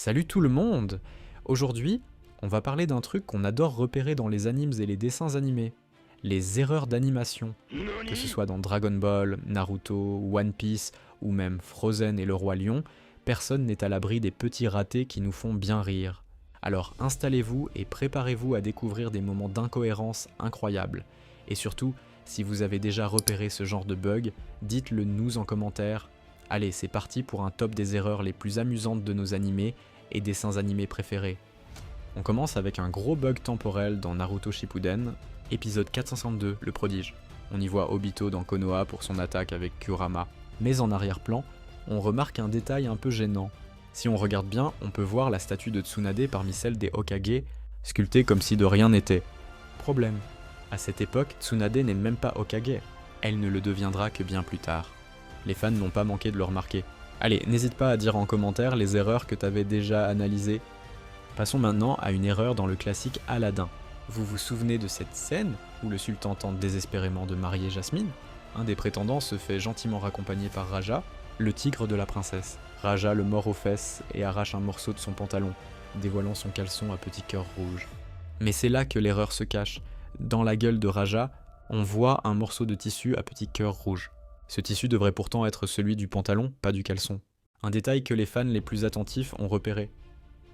Salut tout le monde! Aujourd'hui, on va parler d'un truc qu'on adore repérer dans les animes et les dessins animés. Les erreurs d'animation. Que ce soit dans Dragon Ball, Naruto, One Piece ou même Frozen et le Roi Lion, personne n'est à l'abri des petits ratés qui nous font bien rire. Alors installez-vous et préparez-vous à découvrir des moments d'incohérence incroyables. Et surtout, si vous avez déjà repéré ce genre de bug, dites-le nous en commentaire. Allez, c'est parti pour un top des erreurs les plus amusantes de nos animés et dessins animés préférés. On commence avec un gros bug temporel dans Naruto Shippuden, épisode 462, le prodige. On y voit Obito dans Konoha pour son attaque avec Kurama. Mais en arrière-plan, on remarque un détail un peu gênant. Si on regarde bien, on peut voir la statue de Tsunade parmi celles des Hokage, sculptée comme si de rien n'était. Problème. À cette époque, Tsunade n'est même pas Hokage. Elle ne le deviendra que bien plus tard. Les fans n'ont pas manqué de le remarquer. Allez, n'hésite pas à dire en commentaire les erreurs que t'avais déjà analysées. Passons maintenant à une erreur dans le classique Aladdin. Vous vous souvenez de cette scène où le sultan tente désespérément de marier Jasmine? Un des prétendants se fait gentiment raccompagner par Raja, le tigre de la princesse. Raja le mord aux fesses et arrache un morceau de son pantalon, dévoilant son caleçon à petit cœur rouge. Mais c'est là que l'erreur se cache. Dans la gueule de Raja, on voit un morceau de tissu à petit cœur rouge. Ce tissu devrait pourtant être celui du pantalon, pas du caleçon. Un détail que les fans les plus attentifs ont repéré.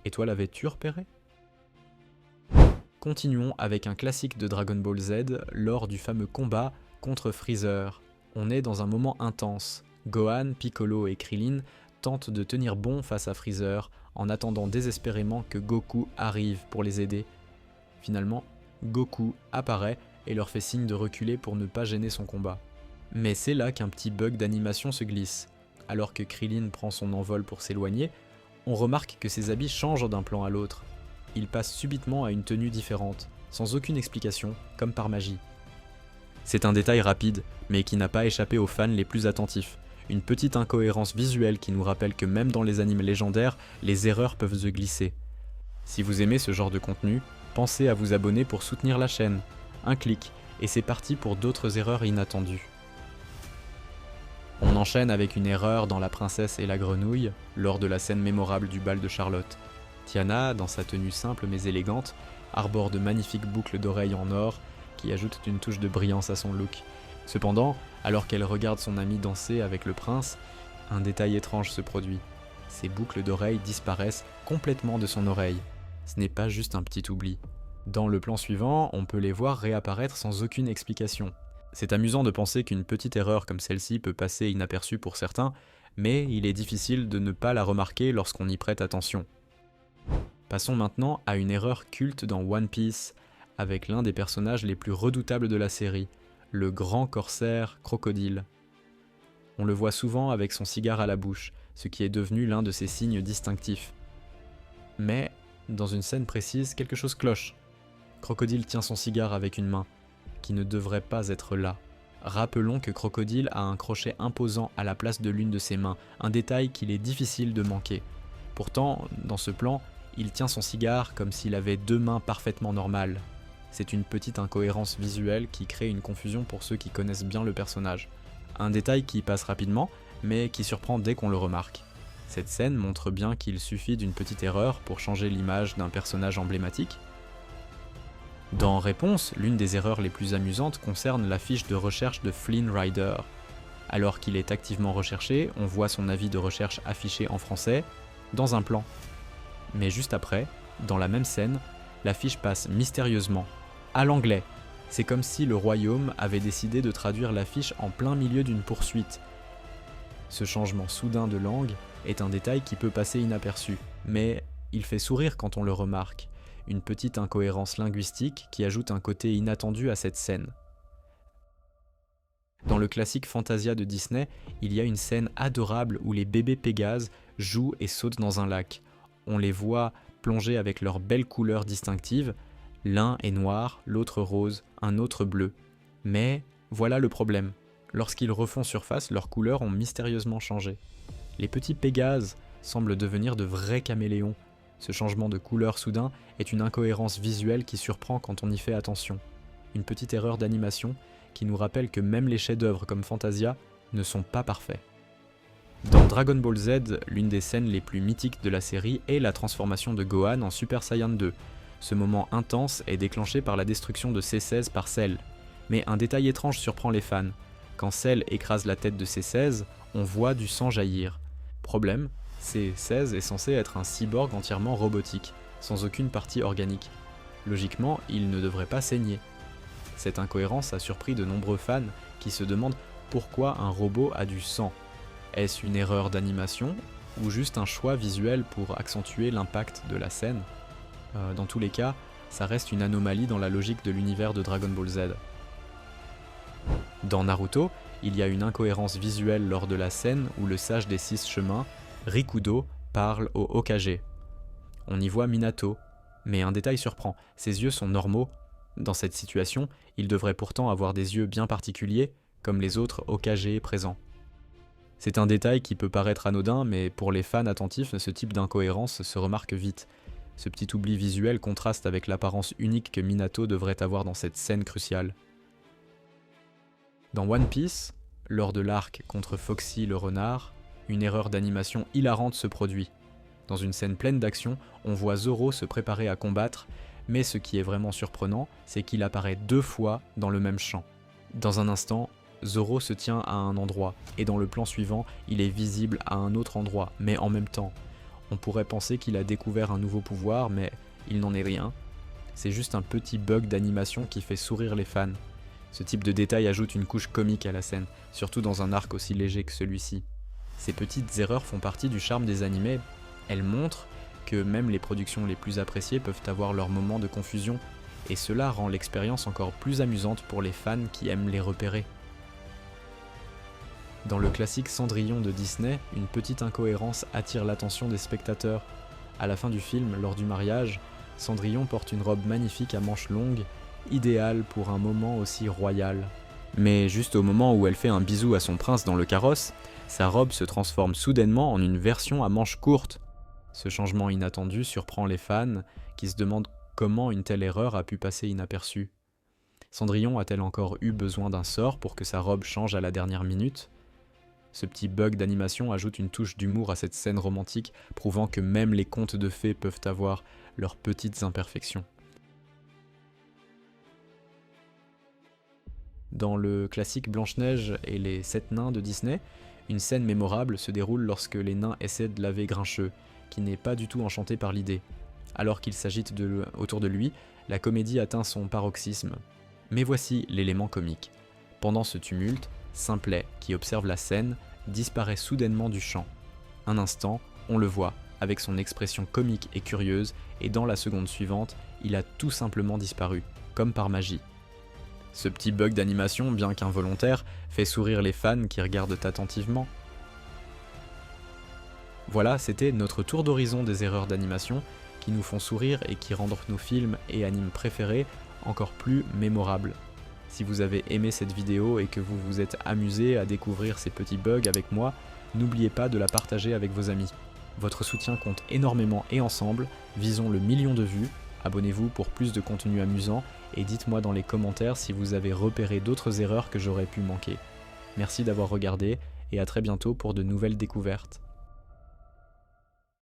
Et toi l'avais-tu repéré? Continuons avec un classique de Dragon Ball Z lors du fameux combat contre Freezer. On est dans un moment intense. Gohan, Piccolo et Krillin tentent de tenir bon face à Freezer en attendant désespérément que Goku arrive pour les aider. Finalement, Goku apparaît et leur fait signe de reculer pour ne pas gêner son combat. Mais c'est là qu'un petit bug d'animation se glisse. Alors que Krillin prend son envol pour s'éloigner, on remarque que ses habits changent d'un plan à l'autre. Il passe subitement à une tenue différente, sans aucune explication, comme par magie. C'est un détail rapide, mais qui n'a pas échappé aux fans les plus attentifs. Une petite incohérence visuelle qui nous rappelle que même dans les animes légendaires, les erreurs peuvent se glisser. Si vous aimez ce genre de contenu, pensez à vous abonner pour soutenir la chaîne. Un clic, et c'est parti pour d'autres erreurs inattendues. On enchaîne avec une erreur dans La Princesse et la Grenouille, lors de la scène mémorable du bal de Charlotte. Tiana, dans sa tenue simple mais élégante, arbore de magnifiques boucles d'oreilles en or qui ajoutent une touche de brillance à son look. Cependant, alors qu'elle regarde son ami danser avec le prince, un détail étrange se produit. Ses boucles d'oreilles disparaissent complètement de son oreille. Ce n'est pas juste un petit oubli. Dans le plan suivant, on peut les voir réapparaître sans aucune explication. C'est amusant de penser qu'une petite erreur comme celle-ci peut passer inaperçue pour certains, mais il est difficile de ne pas la remarquer lorsqu'on y prête attention. Passons maintenant à une erreur culte dans One Piece, avec l'un des personnages les plus redoutables de la série, le grand corsaire Crocodile. On le voit souvent avec son cigare à la bouche, ce qui est devenu l'un de ses signes distinctifs. Mais, dans une scène précise, quelque chose cloche. Crocodile tient son cigare avec une main, qui ne devrait pas être là. Rappelons que Crocodile a un crochet imposant à la place de l'une de ses mains, un détail qu'il est difficile de manquer. Pourtant, dans ce plan, il tient son cigare comme s'il avait deux mains parfaitement normales. C'est une petite incohérence visuelle qui crée une confusion pour ceux qui connaissent bien le personnage. Un détail qui passe rapidement, mais qui surprend dès qu'on le remarque. Cette scène montre bien qu'il suffit d'une petite erreur pour changer l'image d'un personnage emblématique. Dans Réponse, l'une des erreurs les plus amusantes concerne la fiche de recherche de Flynn Rider. Alors qu'il est activement recherché, on voit son avis de recherche affiché en français, dans un plan. Mais juste après, dans la même scène, la fiche passe mystérieusement, à l'anglais. C'est comme si le royaume avait décidé de traduire la fiche en plein milieu d'une poursuite. Ce changement soudain de langue est un détail qui peut passer inaperçu, mais il fait sourire quand on le remarque. Une petite incohérence linguistique qui ajoute un côté inattendu à cette scène. Dans le classique Fantasia de Disney, il y a une scène adorable où les bébés Pégases jouent et sautent dans un lac. On les voit plonger avec leurs belles couleurs distinctives, l'un est noir, l'autre rose, un autre bleu. Mais voilà le problème, lorsqu'ils refont surface, leurs couleurs ont mystérieusement changé. Les petits Pégases semblent devenir de vrais caméléons. Ce changement de couleur soudain est une incohérence visuelle qui surprend quand on y fait attention. Une petite erreur d'animation qui nous rappelle que même les chefs-d'œuvre comme Fantasia ne sont pas parfaits. Dans Dragon Ball Z, l'une des scènes les plus mythiques de la série est la transformation de Gohan en Super Saiyan 2. Ce moment intense est déclenché par la destruction de C16 par Cell. Mais un détail étrange surprend les fans. Quand Cell écrase la tête de C16, on voit du sang jaillir. Problème, C16 est censé être un cyborg entièrement robotique, sans aucune partie organique. Logiquement, il ne devrait pas saigner. Cette incohérence a surpris de nombreux fans qui se demandent pourquoi un robot a du sang. Est-ce une erreur d'animation ou juste un choix visuel pour accentuer l'impact de la scène ? Dans tous les cas, ça reste une anomalie dans la logique de l'univers de Dragon Ball Z. Dans Naruto, il y a une incohérence visuelle lors de la scène où le sage des 6 chemins, Rikudo, parle au Hokage. On y voit Minato, mais un détail surprend, ses yeux sont normaux. Dans cette situation, il devrait pourtant avoir des yeux bien particuliers, comme les autres Hokage présents. C'est un détail qui peut paraître anodin, mais pour les fans attentifs, ce type d'incohérence se remarque vite. Ce petit oubli visuel contraste avec l'apparence unique que Minato devrait avoir dans cette scène cruciale. Dans One Piece, lors de l'arc contre Foxy le renard, une erreur d'animation hilarante se produit. Dans une scène pleine d'action, on voit Zoro se préparer à combattre, mais ce qui est vraiment surprenant, c'est qu'il apparaît 2 fois dans le même champ. Dans un instant, Zoro se tient à un endroit, et dans le plan suivant, il est visible à un autre endroit, mais en même temps. On pourrait penser qu'il a découvert un nouveau pouvoir, mais il n'en est rien. C'est juste un petit bug d'animation qui fait sourire les fans. Ce type de détail ajoute une couche comique à la scène, surtout dans un arc aussi léger que celui-ci. Ces petites erreurs font partie du charme des animés. Elles montrent que même les productions les plus appréciées peuvent avoir leurs moments de confusion, et cela rend l'expérience encore plus amusante pour les fans qui aiment les repérer. Dans le classique Cendrillon de Disney, une petite incohérence attire l'attention des spectateurs. À la fin du film, lors du mariage, Cendrillon porte une robe magnifique à manches longues, idéale pour un moment aussi royal. Mais juste au moment où elle fait un bisou à son prince dans le carrosse, sa robe se transforme soudainement en une version à manches courtes. Ce changement inattendu surprend les fans, qui se demandent comment une telle erreur a pu passer inaperçue. Cendrillon a-t-elle encore eu besoin d'un sort pour que sa robe change à la dernière minute ? Ce petit bug d'animation ajoute une touche d'humour à cette scène romantique, prouvant que même les contes de fées peuvent avoir leurs petites imperfections. Dans le classique Blanche-Neige et les 7 nains de Disney, une scène mémorable se déroule lorsque les nains essaient de laver Grincheux, qui n'est pas du tout enchanté par l'idée. Alors qu'il s'agite autour de lui, la comédie atteint son paroxysme. Mais voici l'élément comique. Pendant ce tumulte, Simplet, qui observe la scène, disparaît soudainement du champ. Un instant, on le voit, avec son expression comique et curieuse, et dans la seconde suivante, il a tout simplement disparu, comme par magie. Ce petit bug d'animation, bien qu'involontaire, fait sourire les fans qui regardent attentivement. Voilà, c'était notre tour d'horizon des erreurs d'animation qui nous font sourire et qui rendent nos films et animes préférés encore plus mémorables. Si vous avez aimé cette vidéo et que vous vous êtes amusé à découvrir ces petits bugs avec moi, n'oubliez pas de la partager avec vos amis. Votre soutien compte énormément et ensemble, visons le 1 000 000 de vues. Abonnez-vous pour plus de contenu amusant et dites-moi dans les commentaires si vous avez repéré d'autres erreurs que j'aurais pu manquer. Merci d'avoir regardé et à très bientôt pour de nouvelles découvertes.